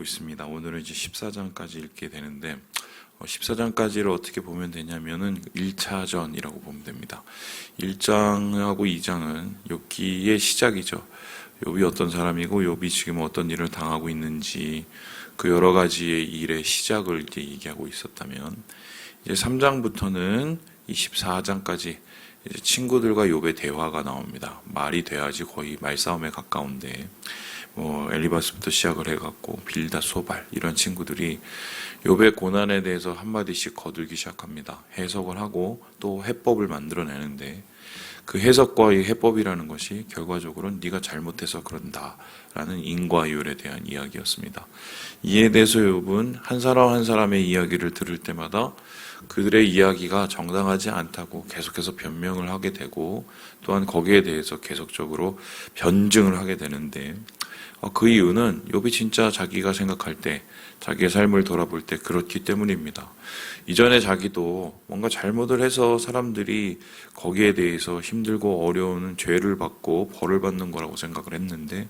읽고 있습니다. 오늘은 이제 14장까지 읽게 되는데 14장까지를 어떻게 보면 되냐면은 1차전이라고 보면 됩니다. 1장하고 2장은 욥기의 시작이죠. 욥이 어떤 사람이고 욥이 지금 어떤 일을 당하고 있는지 그 여러 가지의 일의 시작을 이제 얘기하고 있었다면 이제 3장부터는 이 14장까지 이제 친구들과 욥의 대화가 나옵니다. 말이 돼야지 거의 말싸움에 가까운데 엘리바스부터 시작을 해갖고 빌다, 소발 이런 친구들이 욥의 고난에 대해서 한마디씩 거들기 시작합니다. 해석을 하고 또 해법을 만들어내는데 그 해석과 이 해법이라는 것이 결과적으로는 네가 잘못해서 그런다라는 인과율에 대한 이야기였습니다. 이에 대해서 욥은 한 사람 한 사람의 이야기를 들을 때마다 그들의 이야기가 정당하지 않다고 계속해서 변명을 하게 되고 또한 거기에 대해서 계속적으로 변증을 하게 되는데 그 이유는 욥이 진짜 자기가 생각할 때 자기의 삶을 돌아볼 때 그렇기 때문입니다. 이전에 자기도 뭔가 잘못을 해서 사람들이 거기에 대해서 힘들고 어려운 죄를 받고 벌을 받는 거라고 생각을 했는데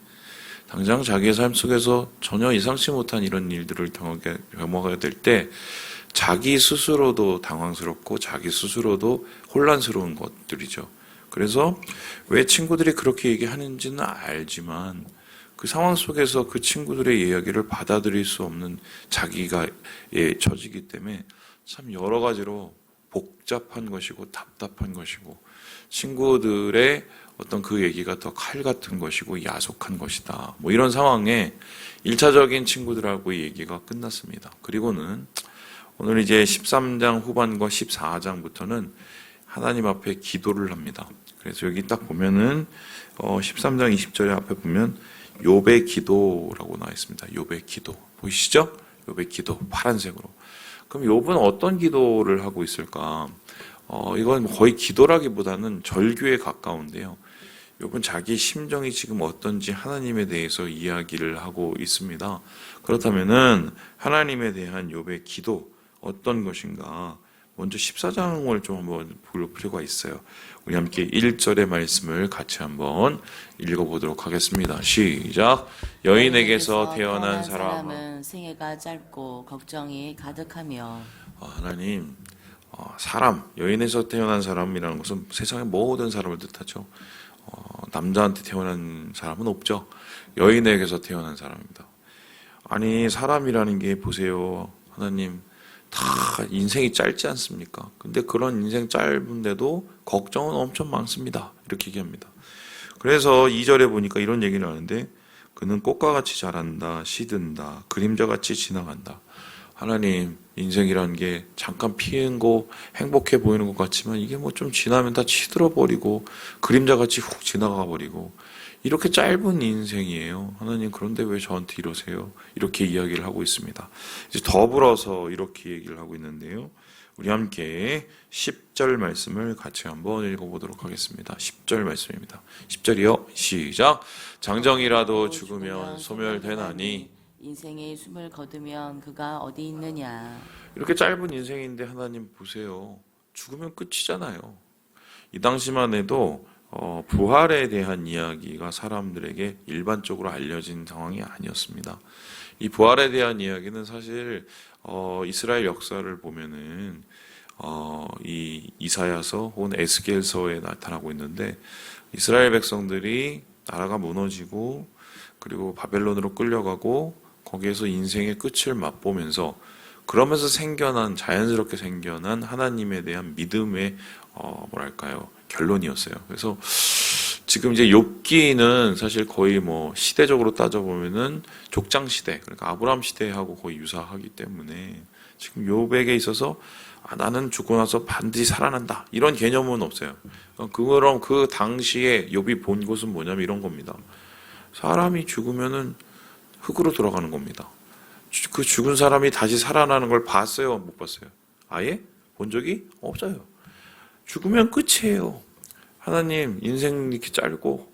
당장 자기의 삶 속에서 전혀 예상치 못한 이런 일들을 경험하게 될 때 자기 스스로도 당황스럽고 자기 스스로도 혼란스러운 것들이죠. 그래서 왜 친구들이 그렇게 얘기하는지는 알지만 그 상황 속에서 그 친구들의 이야기를 받아들일 수 없는 자기가 처지기 때문에 참 여러 가지로 복잡한 것이고 답답한 것이고 친구들의 어떤 그 얘기가 더 칼 같은 것이고 야속한 것이다. 이런 상황에 1차적인 친구들하고의 얘기가 끝났습니다. 그리고는 오늘 이제 13장 후반과 14장부터는 하나님 앞에 기도를 합니다. 그래서 여기 딱 보면은 13장 20절에 앞에 보면 욥의 기도라고 나와 있습니다. 욥의 기도. 보이시죠? 욥의 기도. 파란색으로. 그럼 욥은 어떤 기도를 하고 있을까? 이건 거의 기도라기보다는 절규에 가까운데요. 욥은 자기 심정이 지금 어떤지 하나님에 대해서 이야기를 하고 있습니다. 그렇다면은 하나님에 대한 욥의 기도 어떤 것인가? 먼저 14장을 좀 한번 볼 필요가 있어요. 우리 함께 1절의 말씀을 같이 한번 읽어보도록 하겠습니다. 시작. 여인에게서 태어난 사람은 생애가 짧고 걱정이 가득하며 하나님, 사람, 여인에서 태어난 사람이라는 것은 세상의 모든 사람을 뜻하죠. 남자한테 태어난 사람은 없죠. 여인에게서 태어난 사람입니다. 아니, 사람이라는 게 보세요. 하나님, 다 인생이 짧지 않습니까? 근데 그런 인생 짧은데도 걱정은 엄청 많습니다. 이렇게 얘기합니다. 그래서 2절에 보니까 이런 얘기를 하는데 그는 꽃과 같이 자란다, 시든다, 그림자같이 지나간다. 하나님, 인생이라는 게 잠깐 피고 행복해 보이는 것 같지만 이게 좀 지나면 다 시들어버리고 그림자같이 훅 지나가 버리고 이렇게 짧은 인생이에요. 하나님, 그런데 왜 저한테 이러세요? 이렇게 이야기를 하고 있습니다. 이제 더불어서 이렇게 얘기를 하고 있는데요. 우리 함께 10절 말씀을 같이 한번 읽어보도록 하겠습니다. 10절 말씀입니다. 10절이요. 시작. 장정이라도 죽으면 소멸되나니 인생의 숨을 거두면 그가 어디 있느냐. 이렇게 짧은 인생인데 하나님 보세요. 죽으면 끝이잖아요. 이 당시만 해도 부활에 대한 이야기가 사람들에게 일반적으로 알려진 상황이 아니었습니다. 이 부활에 대한 이야기는 사실 이스라엘 역사를 보면은 이 이사야서 혹은 에스겔서에 나타나고 있는데 이스라엘 백성들이 나라가 무너지고 그리고 바벨론으로 끌려가고 거기에서 인생의 끝을 맛보면서 그러면서 자연스럽게 생겨난 하나님에 대한 믿음의 결론이었어요. 그래서 지금 이제 욥기는 사실 거의 시대적으로 따져보면은 족장 시대, 그러니까 아브라함 시대하고 거의 유사하기 때문에 지금 욥에게 있어서 나는 죽고 나서 반드시 살아난다 이런 개념은 없어요. 그럼 그 당시에 욥이 본 것은 뭐냐면 이런 겁니다. 사람이 죽으면은 흙으로 돌아가는 겁니다. 그 죽은 사람이 다시 살아나는 걸 봤어요? 못 봤어요? 아예 본 적이 없어요. 죽으면 끝이에요. 하나님, 인생 이렇게 짧고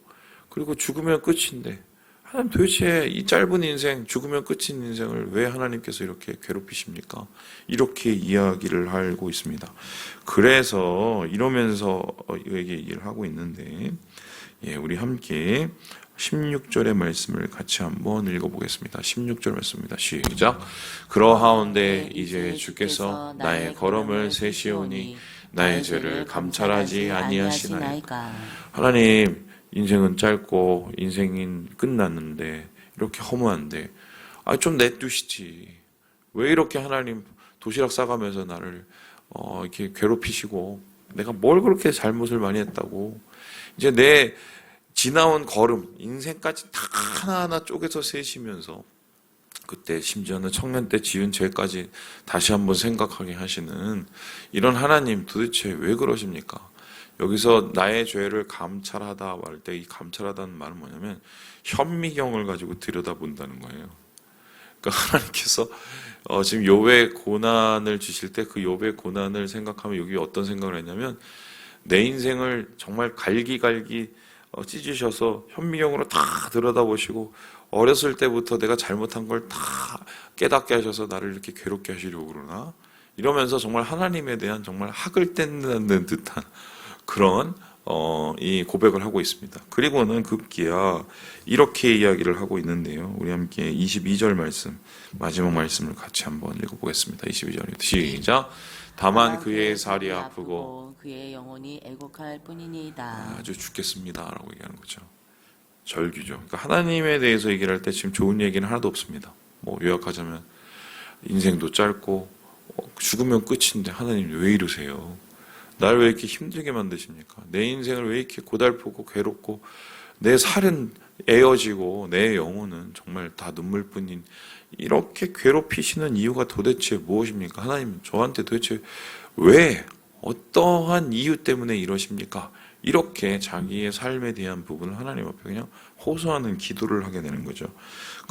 그리고 죽으면 끝인데 하나님 도대체 이 짧은 인생, 죽으면 끝인 인생을 왜 하나님께서 이렇게 괴롭히십니까? 이렇게 이야기를 하고 있습니다. 그래서 이러면서 얘기를 하고 있는데, 우리 함께 16절의 말씀을 같이 한번 읽어보겠습니다. 16절 말씀입니다. 시작. 그러하온데 이제 주께서 나의 걸음을 세시오니 나의 죄를 감찰하지 아니하시나이까. 하나님, 인생은 짧고 인생인 끝났는데 이렇게 허무한데 좀 내두시지. 왜 이렇게 하나님 도시락 싸가면서 나를 이렇게 괴롭히시고 내가 뭘 그렇게 잘못을 많이 했다고. 이제 내 지나온 걸음, 인생까지 다 하나하나 쪼개서 세시면서 그때 심지어는 청년 때 지은 죄까지 다시 한번 생각하게 하시는 이런 하나님 도대체 왜 그러십니까? 여기서 나의 죄를 감찰하다 말 때 이 감찰하다는 말은 뭐냐면 현미경을 가지고 들여다본다는 거예요. 그러니까 하나님께서 지금 욥의 고난을 주실 때 그 욥의 고난을 생각하면 여기 어떤 생각을 했냐면 내 인생을 정말 갈기갈기 찢으셔서 현미경으로 다 들여다보시고 어렸을 때부터 내가 잘못한 걸 다 깨닫게 하셔서 나를 이렇게 괴롭게 하시려고 그러나 이러면서 정말 하나님에 대한 정말 학을 떼는 듯한 그런 이 고백을 하고 있습니다. 그리고는 급기야 이렇게 이야기를 하고 있는데요. 우리 함께 22절 말씀, 마지막 말씀을 같이 한번 읽어보겠습니다. 22절 시작. 다만 그의 살이 아프고 그의 영혼이 애곡할 뿐이니이다. 아주 죽겠습니다라고 얘기하는 거죠. 절규죠. 그러니까 하나님에 대해서 얘기를 할 때 지금 좋은 얘기는 하나도 없습니다. 뭐 요약하자면 인생도 짧고 죽으면 끝인데 하나님 왜 이러세요? 날 왜 이렇게 힘들게 만드십니까? 내 인생을 왜 이렇게 고달프고 괴롭고 내 살은 에어지고 내 영혼은 정말 다 눈물뿐인 이렇게 괴롭히시는 이유가 도대체 무엇입니까? 하나님 저한테 도대체 왜 어떠한 이유 때문에 이러십니까? 이렇게 자기의 삶에 대한 부분을 하나님 앞에 그냥 호소하는 기도를 하게 되는 거죠.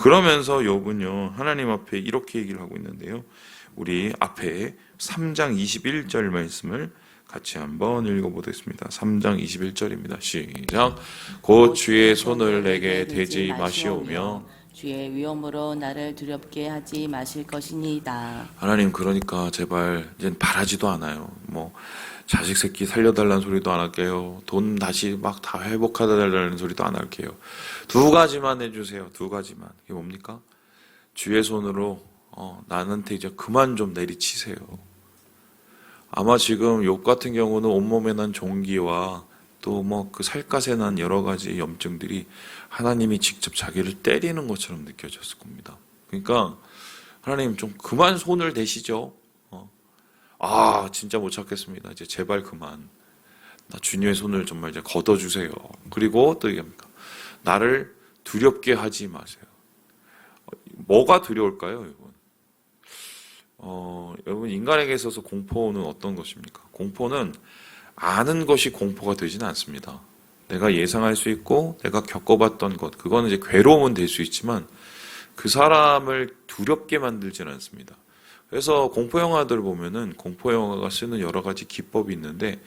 그러면서 욥은요 하나님 앞에 이렇게 얘기를 하고 있는데요. 우리 앞에 3장 21절 말씀을 같이 한번 읽어보겠습니다. 3장 21절입니다. 시작. 곧 주의 손을 내게 대지 마시오며 주의 위엄으로 나를 두렵게 하지 마실 것이니이다. 하나님 그러니까 제발 이제 바라지도 않아요. 뭐 자식 새끼 살려달라는 소리도 안 할게요. 돈 다시 막 다 회복하달라는 소리도 안 할게요. 두 가지만 해주세요. 두 가지만. 이게 뭡니까? 주의 손으로 나한테 이제 그만 좀 내리치세요. 아마 지금 욥 같은 경우는 온몸에 난 종기와 또 뭐 그 살갗에 난 여러 가지 염증들이 하나님이 직접 자기를 때리는 것처럼 느껴졌을 겁니다. 그러니까 하나님 좀 그만 손을 대시죠. 진짜 못 찾겠습니다. 이제 제발 그만. 나 주님의 손을 정말 이제 걷어주세요. 그리고 또 얘기합니까? 나를 두렵게 하지 마세요. 뭐가 두려울까요, 여러분? 여러분 인간에게 있어서 공포는 어떤 것입니까? 공포는 아는 것이 공포가 되지는 않습니다. 내가 예상할 수 있고 내가 겪어봤던 것, 그거는 이제 괴로움은 될 수 있지만 그 사람을 두렵게 만들지는 않습니다. 그래서 공포 영화들 보면은 공포 영화가 쓰는 여러 가지 기법이 있는데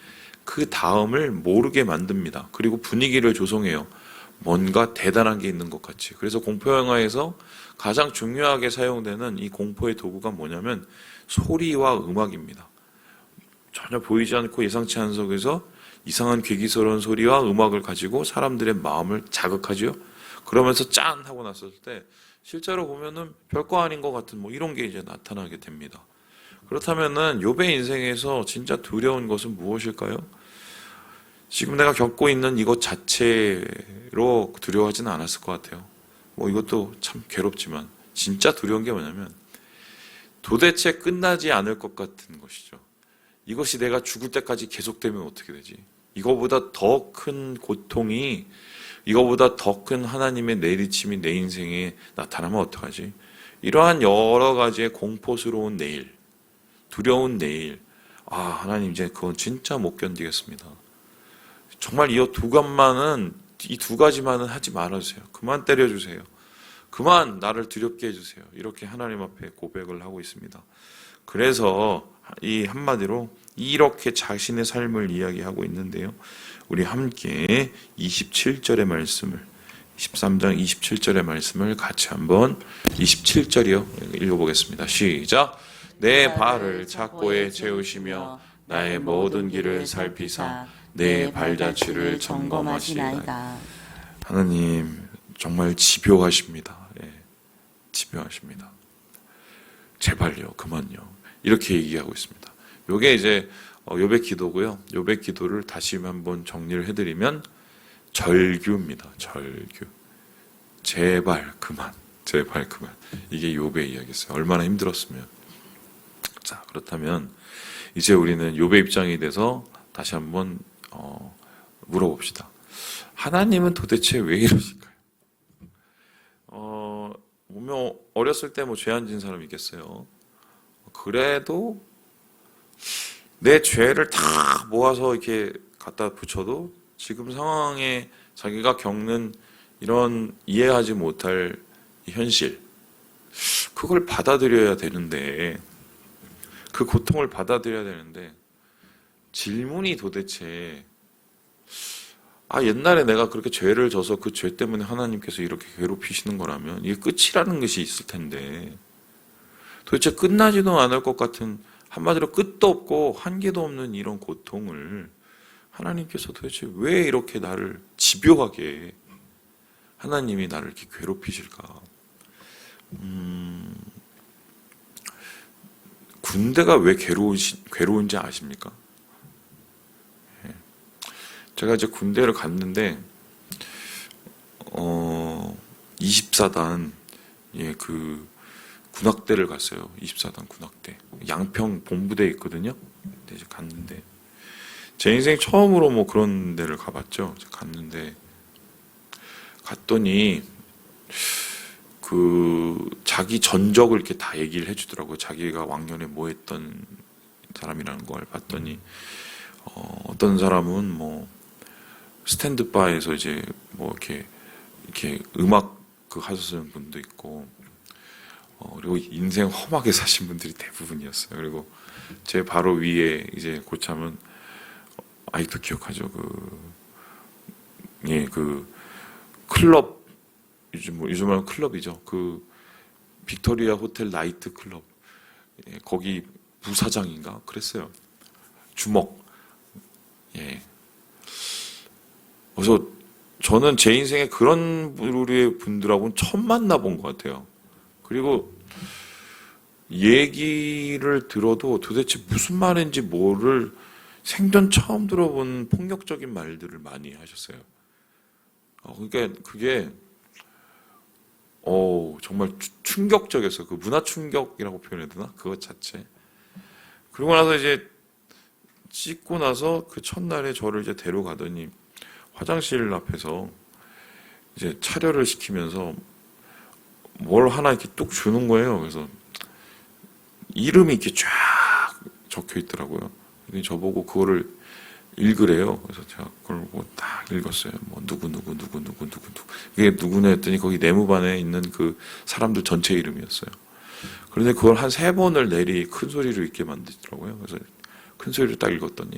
그 다음을 모르게 만듭니다. 그리고 분위기를 조성해요. 뭔가 대단한 게 있는 것 같이. 그래서 공포 영화에서 가장 중요하게 사용되는 이 공포의 도구가 뭐냐면 소리와 음악입니다. 전혀 보이지 않고 예상치 않은 속에서 이상한 괴기스러운 소리와 음악을 가지고 사람들의 마음을 자극하죠. 그러면서 짠 하고 났을 때 실제로 보면은 별거 아닌 것 같은 뭐 이런 게 이제 나타나게 됩니다. 그렇다면은 욥의 인생에서 진짜 두려운 것은 무엇일까요? 지금 내가 겪고 있는 이것 자체로 두려워하지는 않았을 것 같아요. 뭐 이것도 참 괴롭지만 진짜 두려운 게 뭐냐면 도대체 끝나지 않을 것 같은 것이죠. 이것이 내가 죽을 때까지 계속되면 어떻게 되지? 이거보다 더 큰 고통이, 이거보다 더 큰 하나님의 내리침이 내 인생에 나타나면 어떡하지? 이러한 여러 가지의 공포스러운 내일, 두려운 내일, 하나님 이제 그건 진짜 못 견디겠습니다. 정말 이 두 가지만은 하지 말아주세요. 그만 때려주세요. 그만 나를 두렵게 해주세요. 이렇게 하나님 앞에 고백을 하고 있습니다. 그래서 이 한마디로 이렇게 자신의 삶을 이야기하고 있는데요. 우리 함께 27절의 말씀을 13장 27절의 말씀을 같이 한번 27절이요. 읽어보겠습니다. 시작. 내 발을 착고에 채우시며 나의 모든 길을 살피사 내 발자취를 점검하시나이다. 하나님 정말 집요하십니다. 예, 집요하십니다. 제발요, 그만요. 이렇게 얘기하고 있습니다. 요게 이제 욥의 기도고요. 욥의 기도를 다시 한번 정리를 해드리면 절규입니다. 절규. 제발 그만, 제발 그만. 이게 욥의 이야기였어요. 얼마나 힘들었으면. 자, 그렇다면 이제 우리는 욥의 입장에 대해서 다시 한번 물어봅시다. 하나님은 도대체 왜 이러실까요? 보면 어렸을 때 뭐 죄 안 진 사람 있겠어요. 그래도 내 죄를 다 모아서 이렇게 갖다 붙여도 지금 상황에 자기가 겪는 이런 이해하지 못할 이 현실, 그걸 받아들여야 되는데, 그 고통을 받아들여야 되는데, 질문이 도대체 옛날에 내가 그렇게 죄를 져서 그 죄 때문에 하나님께서 이렇게 괴롭히시는 거라면 이게 끝이라는 것이 있을 텐데, 도대체 끝나지도 않을 것 같은, 한마디로 끝도 없고 한계도 없는 이런 고통을 하나님께서 도대체 왜 이렇게 나를 집요하게, 하나님이 나를 이렇게 괴롭히실까? 군대가 왜 괴로운지 아십니까? 제가 이제 군대를 갔는데 24단 그 군악대를 갔어요. 24단 군악대. 양평 본부대에 있거든요. 근데 이제 갔는데 제 인생 처음으로 뭐 그런 데를 가봤죠. 갔는데 갔더니 그 자기 전적을 이렇게 다 얘기를 해주더라고요. 자기가 왕년에 뭐 했던 사람이라는 걸 봤더니 어떤 사람은 뭐 스탠드바에서 이제 뭐 이렇게 음악 그 하시는 분도 있고, 그리고 인생 험하게 사신 분들이 대부분이었어요. 그리고 제 바로 위에 이제 고참은 아직도 기억하죠. 그 클럽, 요즘은 클럽이죠. 그 빅토리아 호텔 나이트 클럽, 거기 부사장인가 그랬어요. 주먹. 예. 그래서 저는 제 인생에 그런 부류의 분들하고는 처음 만나본 것 같아요. 그리고 얘기를 들어도 도대체 무슨 말인지 뭐를 생전 처음 들어본 폭력적인 말들을 많이 하셨어요. 그러니까 그게 정말 충격적이었어요. 그 문화 충격이라고 표현해야 되나? 그것 자체. 그러고 나서 이제 씻고 나서 그 첫날에 저를 이제 데려가더니 화장실 앞에서 이제 차려를 시키면서 뭘 하나 이렇게 뚝 주는 거예요. 그래서 이름이 이렇게 쫙 적혀 있더라고요. 근데 저보고 그거를 읽으래요. 그래서 제가 그걸 딱 읽었어요. 뭐 누구. 이게 누구냐 했더니 거기 내무반에 있는 그 사람들 전체 이름이었어요. 그런데 그걸 한 3번을 내리 큰 소리로 읽게 만들더라고요. 그래서 큰 소리로 딱 읽었더니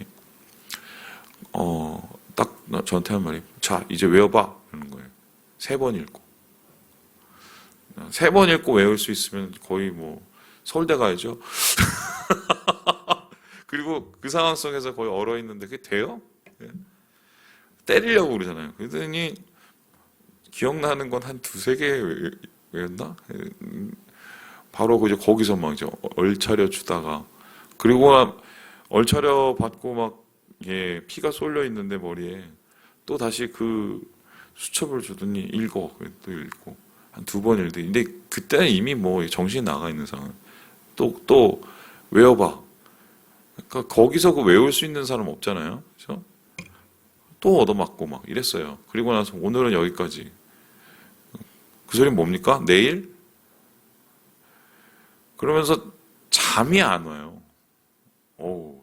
딱 저한테 한 말이, 자 이제 외워봐 이러는 거예요. 3번 읽고 3번 읽고 외울 수 있으면 거의 뭐 서울대 가야죠. 그리고 그 상황 속에서 거의 얼어 있는데 그게 돼요? 때리려고 그러잖아요. 그러더니 기억나는 건 한 2-3개 외웠나? 바로 이제 거기서 막 이제 얼차려 주다가, 그리고 얼차려 받고 막 피가 쏠려 있는데 머리에 또 다시 그 수첩을 주더니 읽어. 또 읽고 한 2번 읽더니, 근데 그때는 이미 뭐 정신이 나가 있는 상황. 또 외워봐. 그러니까 거기서 그 외울 수 있는 사람 없잖아요. 그렇죠? 또 얻어맞고 막 이랬어요. 그리고 나서 오늘은 여기까지. 그 소리는 뭡니까? 내일? 그러면서 잠이 안 와요.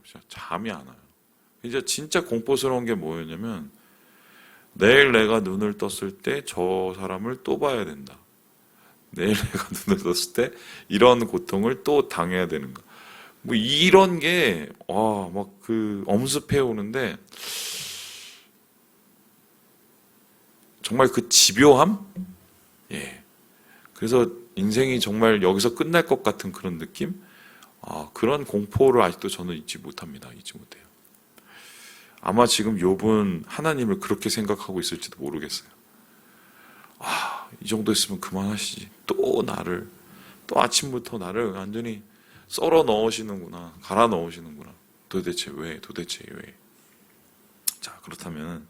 진짜 잠이 안 와요. 이제 진짜 공포스러운 게 뭐였냐면, 내일 내가 눈을 떴을 때 저 사람을 또 봐야 된다. 내일 내가 눈을 떴을 때 이런 고통을 또 당해야 되는 거. 뭐 이런 게 막 그 엄습해 오는데, 정말 그 집요함? 예. 그래서 인생이 정말 여기서 끝날 것 같은 그런 느낌? 그런 공포를 아직도 저는 잊지 못합니다. 잊지 못해요. 아마 지금 욥은 하나님을 그렇게 생각하고 있을지도 모르겠어요. 이 정도 했으면 그만하시지. 또 아침부터 나를 완전히 썰어 넣으시는구나. 갈아 넣으시는구나. 도대체 왜? 자, 그렇다면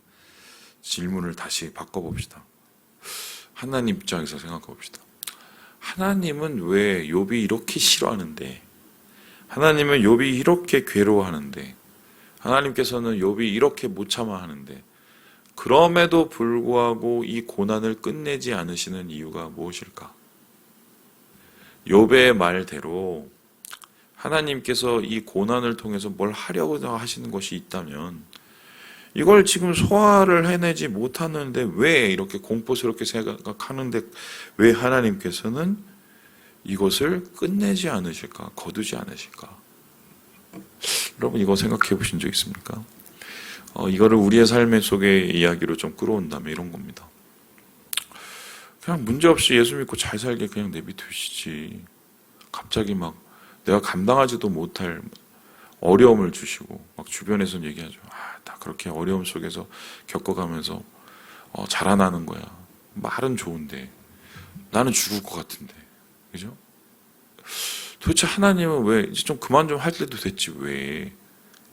질문을 다시 바꿔봅시다. 하나님 입장에서 생각해봅시다. 하나님은 왜 욥이 이렇게 싫어하는데, 하나님은 욥이 이렇게 괴로워하는데, 하나님께서는 욥이 이렇게 못 참아 하는데, 그럼에도 불구하고 이 고난을 끝내지 않으시는 이유가 무엇일까? 욥의 말대로 하나님께서 이 고난을 통해서 뭘 하려고 하시는 것이 있다면 이걸 지금 소화를 해내지 못하는데 왜 이렇게 공포스럽게 생각하는데 왜 하나님께서는 이것을 끝내지 않으실까? 거두지 않으실까? 여러분 이거 생각해 보신 적 있습니까? 이거를 우리의 삶의 속의 이야기로 좀 끌어온다면 이런 겁니다. 그냥 문제없이 예수 믿고 잘 살게 그냥 내비두시지. 갑자기 막 내가 감당하지도 못할 어려움을 주시고 막 주변에서는 얘기하죠. 다 그렇게 어려움 속에서 겪어가면서 자라나는 거야. 말은 좋은데 나는 죽을 것 같은데, 그죠? 도대체 하나님은 왜 이제 좀 그만 좀 할 때도 됐지 왜?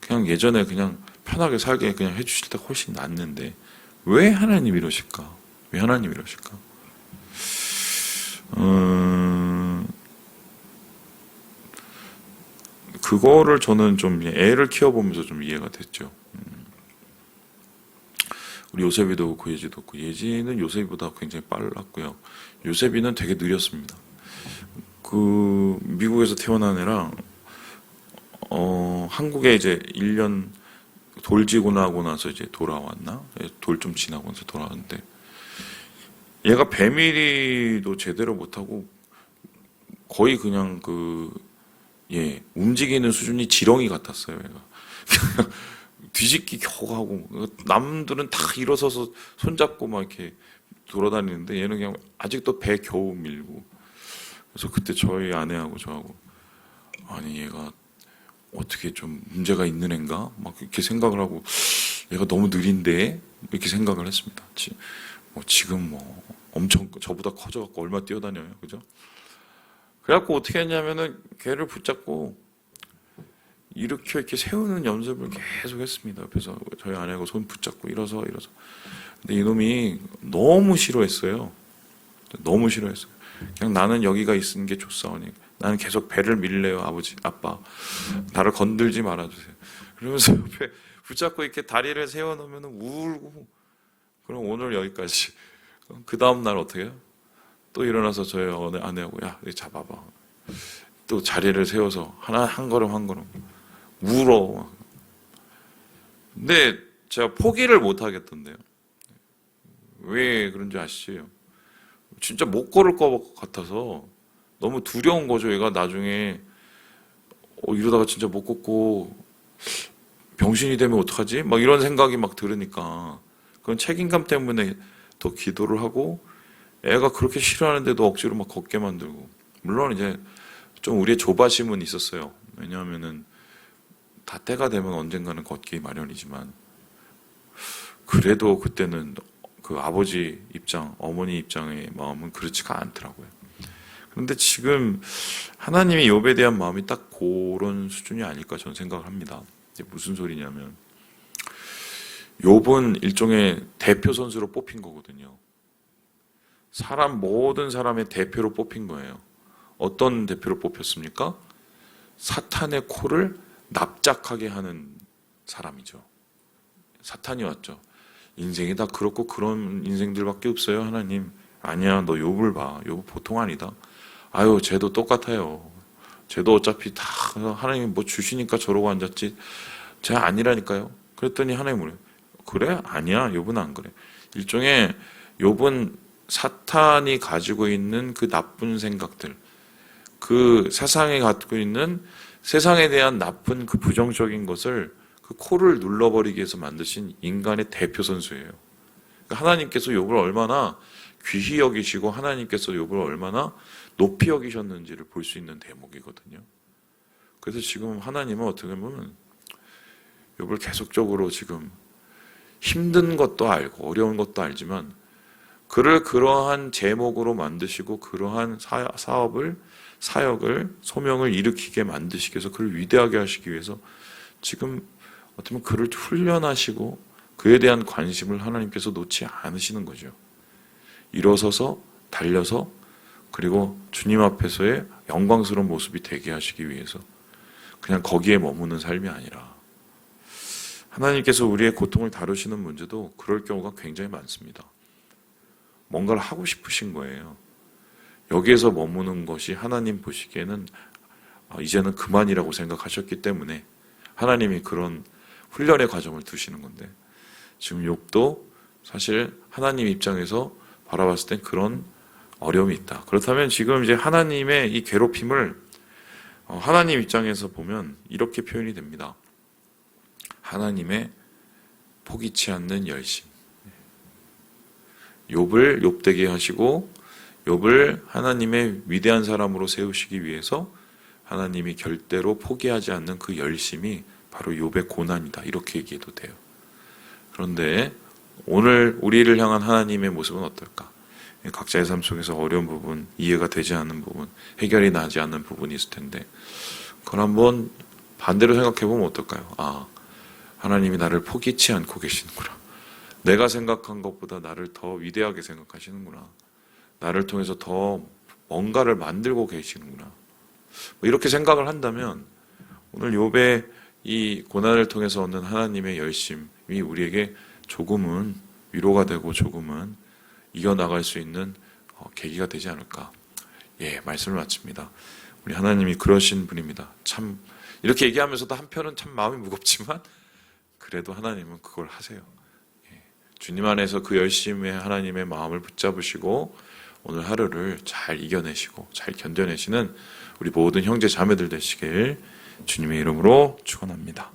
그냥 예전에 그냥 편하게 살게 그냥 해주실 때가 훨씬 낫는데 왜 하나님 이러실까? 왜 하나님 이러실까? 그거를 저는 좀 애를 키워보면서 좀 이해가 됐죠. 우리 요셉이도 그렇고 예지도 그렇고 예지는 요셉이보다 굉장히 빨랐고요. 요셉이는 되게 느렸습니다. 그 미국에서 태어난 애랑 한국에 이제 1년 돌지고 나고 나서 이제 돌아왔나? 돌 좀 지나고 나서 돌아왔는데 얘가 배밀이도 제대로 못하고 거의 그냥 움직이는 수준이 지렁이 같았어요. 얘가 뒤집기 겨우 하고 남들은 다 일어서서 손잡고 막 이렇게 돌아다니는데 얘는 그냥 아직도 배 겨우 밀고. 그래서 그때 저희 아내하고 저하고 아니 얘가 어떻게 좀 문제가 있는 애인가? 막 이렇게 생각을 하고 얘가 너무 느린데 이렇게 생각을 했습니다. 지금 엄청 저보다 커져갖고 얼마 뛰어다녀요, 그죠? 그래갖고 어떻게 했냐면은 걔를 붙잡고 이렇게 세우는 연습을 계속 했습니다. 그래서 저희 아내하고 손 붙잡고 일어서. 근데 이놈이 너무 싫어했어요. 너무 싫어했어요. 그냥 나는 여기가 있는 게 좋사오니 나는 계속 배를 밀래요, 아빠. 나를 건들지 말아주세요. 그러면서 옆에 붙잡고 이렇게 다리를 세워놓으면 울고. 그럼 오늘 여기까지. 그 다음날 어떻게 해요? 또 일어나서 저희 아내하고 야, 여기 잡아봐. 또 자리를 세워서 한 걸음 울어. 근데 제가 포기를 못 하겠던데요. 왜 그런지 아시죠? 진짜 못 걸을 것 같아서 너무 두려운 거죠. 얘가 나중에 이러다가 진짜 못 걷고 병신이 되면 어떡하지? 막 이런 생각이 막 들으니까 그런 책임감 때문에 더 기도를 하고 애가 그렇게 싫어하는데도 억지로 막 걷게 만들고. 물론 이제 좀 우리의 조바심은 있었어요. 왜냐하면은 다 때가 되면 언젠가는 걷기 마련이지만 그래도 그때는 그 아버지 입장, 어머니 입장의 마음은 그렇지가 않더라고요. 그런데 지금 하나님이 욥에 대한 마음이 딱 그런 수준이 아닐까 저는 생각을 합니다. 이게 무슨 소리냐면 욥은 일종의 대표 선수로 뽑힌 거거든요. 모든 사람의 대표로 뽑힌 거예요. 어떤 대표로 뽑혔습니까? 사탄의 코를 납작하게 하는 사람이죠. 사탄이 왔죠. 인생이 다 그렇고 그런 인생들밖에 없어요, 하나님. 아니야, 너 욥을 봐. 욥 보통 아니다. 아유, 쟤도 똑같아요. 쟤도 어차피 다 하나님이 뭐 주시니까 저러고 앉았지. 쟤 아니라니까요. 그랬더니 하나님 뭐래요? 그래? 아니야, 욥은 안 그래. 일종의 욥은 사탄이 가지고 있는 그 나쁜 생각들, 그 세상에 갖고 있는 세상에 대한 나쁜 그 부정적인 것을 그 코를 눌러버리기 위해서 만드신 인간의 대표 선수예요. 하나님께서 욥을 얼마나 귀히 여기시고 하나님께서 욥을 얼마나 높이 여기셨는지를 볼 수 있는 대목이거든요. 그래서 지금 하나님은 어떻게 보면 욥을 계속적으로 지금 힘든 것도 알고 어려운 것도 알지만 그를 그러한 제목으로 만드시고 그러한 사업을 사역을 소명을 일으키게 만드시기 위해서 그를 위대하게 하시기 위해서 지금 어떻게 보면 그를 훈련하시고 그에 대한 관심을 하나님께서 놓지 않으시는 거죠. 일어서서 달려서 그리고 주님 앞에서의 영광스러운 모습이 되게 하시기 위해서 그냥 거기에 머무는 삶이 아니라 하나님께서 우리의 고통을 다루시는 문제도 그럴 경우가 굉장히 많습니다. 뭔가를 하고 싶으신 거예요. 여기에서 머무는 것이 하나님 보시기에는 이제는 그만이라고 생각하셨기 때문에 하나님이 그런 훈련의 과정을 두시는 건데 지금 욥도 사실 하나님 입장에서 바라봤을 땐 그런 어려움이 있다. 그렇다면 지금 이제 하나님의 이 괴롭힘을 하나님 입장에서 보면 이렇게 표현이 됩니다. 하나님의 포기치 않는 열심. 욥을 욥되게 하시고 욥을 하나님의 위대한 사람으로 세우시기 위해서 하나님이 절대로 포기하지 않는 그 열심이 바로 욥의 고난이다. 이렇게 얘기해도 돼요. 그런데 오늘 우리를 향한 하나님의 모습은 어떨까? 각자의 삶 속에서 어려운 부분, 이해가 되지 않는 부분, 해결이 나지 않는 부분이 있을 텐데 그걸 한번 반대로 생각해 보면 어떨까요? 하나님이 나를 포기치 않고 계시는구나. 내가 생각한 것보다 나를 더 위대하게 생각하시는구나. 나를 통해서 더 뭔가를 만들고 계시는구나. 이렇게 생각을 한다면 오늘 욥의 이 고난을 통해서 얻는 하나님의 열심이 우리에게 조금은 위로가 되고 조금은 이겨나갈 수 있는 계기가 되지 않을까. 말씀을 마칩니다. 우리 하나님이 그러신 분입니다. 참 이렇게 얘기하면서도 한편은 참 마음이 무겁지만 그래도 하나님은 그걸 하세요. 주님 안에서 그 열심에 하나님의 마음을 붙잡으시고 오늘 하루를 잘 이겨내시고 잘 견뎌내시는 우리 모든 형제 자매들 되시길 주님의 이름으로 축원합니다.